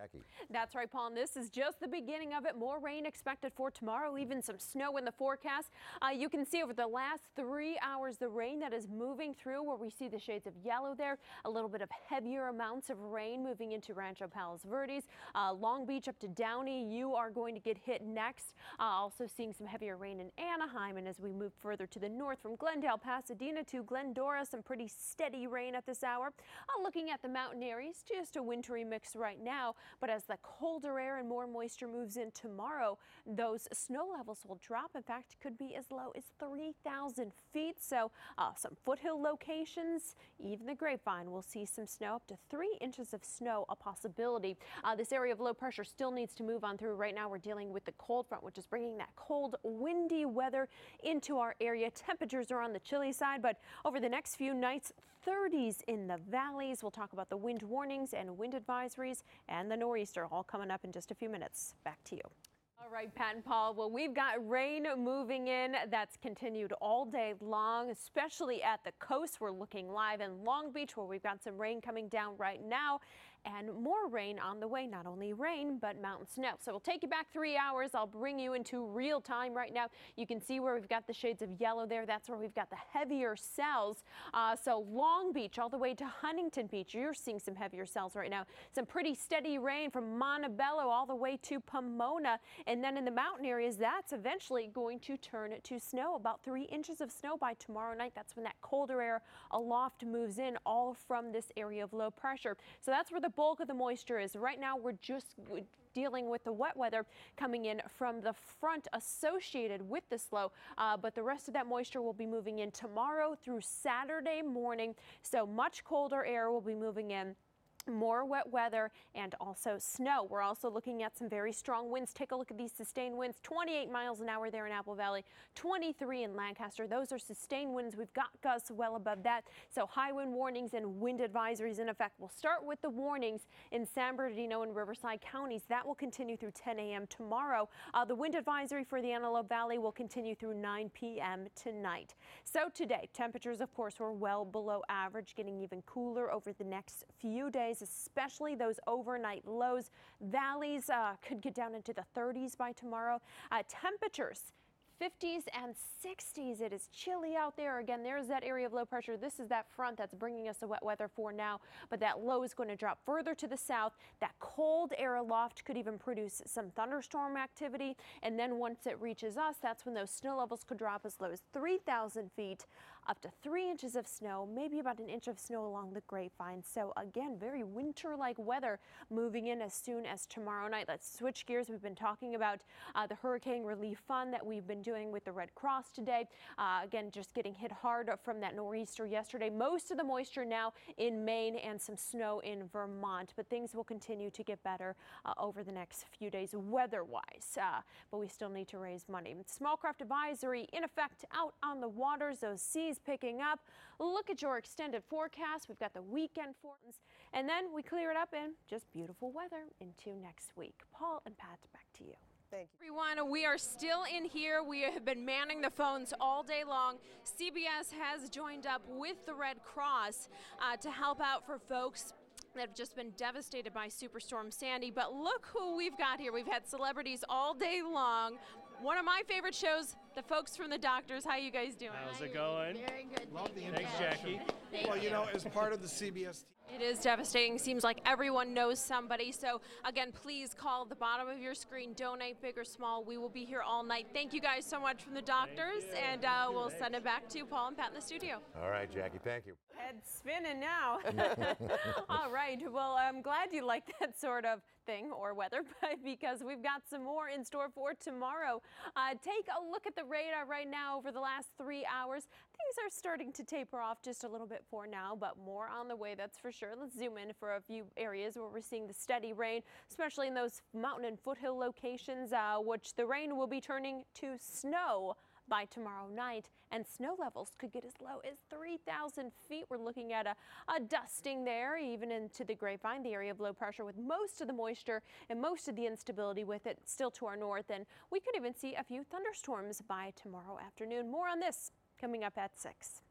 Jackie. That's right, Paul. And this is just the beginning of it. More rain expected for tomorrow, even some snow in the forecast. You can see over the last 3 hours the rain that is moving through where we see the shades of yellow there. A little bit of heavier amounts of rain moving into Rancho Palos Verdes, Long Beach up to Downey. You are going to get hit next. Also seeing some heavier rain in Anaheim. And as we move further to the north from Glendale, Pasadena to Glendora, some pretty steady rain at this hour. Looking at the mountain areas, just a wintry mix right now. But as the colder air and more moisture moves in tomorrow, those snow levels will drop. In fact, could be as low as 3,000 feet. So some foothill locations, even the Grapevine, will see some snow, up to 3 inches of snow, a possibility. This area of low pressure still needs to move on through. Right now we're dealing with the cold front, which is bringing that cold, windy weather into our area. Temperatures are on the chilly side, but over the next few nights, 30s in the valleys. We'll talk about the wind warnings and wind advisories and the nor'easter all coming up in just a few minutes. Back to you. All right, Pat and Paul. Well, we've got rain moving in. That's continued all day long, especially at the coast. We're looking live in Long Beach where we've got some rain coming down right now. And more rain on the way, not only rain, but mountain snow. So we'll take you back 3 hours. I'll bring you into real time right now. You can see where we've got the shades of yellow there. That's where we've got the heavier cells. So Long Beach all the way to Huntington Beach. You're seeing some heavier cells right now. Some pretty steady rain from Montebello all the way to Pomona. And then in the mountain areas, that's eventually going to turn to snow. About 3 inches of snow by tomorrow night. That's when that colder air aloft moves in, all from this area of low pressure. So that's where the bulk of the moisture is. Right now we're just dealing with the wet weather coming in from the front associated with this low, but the rest of that moisture will be moving in tomorrow through Saturday morning. So much colder air will be moving in. More wet weather and also snow. We're also looking at some very strong winds. Take a look at these sustained winds. 28 miles an hour there in Apple Valley, 23 in Lancaster. Those are sustained winds. We've got gusts well above that. So high wind warnings and wind advisories in effect. We'll start with the warnings in San Bernardino and Riverside counties. That will continue through 10 a.m. tomorrow. The wind advisory for the Antelope Valley will continue through 9 p.m. tonight. So today, temperatures, of course, were well below average, getting even cooler over the next few days, especially those overnight lows. Valleys could get down into the 30s by tomorrow. Temperatures 50s and 60s. It is chilly out there. Again, there's that area of low pressure. This is that front that's bringing us the wet weather for now, but that low is going to drop further to the south. That cold air aloft could even produce some thunderstorm activity. And then once it reaches us, that's when those snow levels could drop as low as 3,000 feet, up to 3 inches of snow, maybe about an inch of snow along the Grapevine. So again, very winter-like weather moving in as soon as tomorrow night. Let's switch gears. We've been talking about the Hurricane Relief Fund that we've been doing with the Red Cross today. Again, just getting hit hard from that nor'easter yesterday. Most of the moisture now in Maine and some snow in Vermont, but things will continue to get better over the next few days weather-wise. But we still need to raise money. Small craft advisory in effect out on the waters. Those seas picking up. Look at your extended forecast. We've got the weekend forecast, and then we clear it up in just beautiful weather into next week. Paul and Pat, back to you. Thank you. Everyone, we are still in here. We have been manning the phones all day long. CBS has joined up with the Red Cross to help out for folks that have just been devastated by Superstorm Sandy. But look who we've got here. We've had celebrities all day long. One of my favorite shows, the folks from the doctors. How you guys doing? How's it going? Very good. Love the Thanks, Jackie. Well, you know, as part of the CBS team. It is devastating. Seems like everyone knows somebody. So again, please call the bottom of your screen. Donate, big or small. We will be here all night. Thank you guys so much from the doctors, and we'll send it back to Paul and Pat in the studio. All right, Jackie, thank you. Head spinning now. All right. Well, I'm glad you like that sort of thing or weather, but because we've got some more in store for tomorrow. Take a look at the radar right now. Over the last 3 hours, things are starting to taper off just a little bit for now, but more on the way, that's for sure. Let's zoom in for a few areas where we're seeing the steady rain, especially in those mountain and foothill locations, which the rain will be turning to snow by tomorrow night, and snow levels could get as low as 3,000 feet. We're looking at a dusting there, even into the Grapevine, the area of low pressure with most of the moisture and most of the instability with it still to our north, and we could even see a few thunderstorms by tomorrow afternoon. More on this coming up at 6.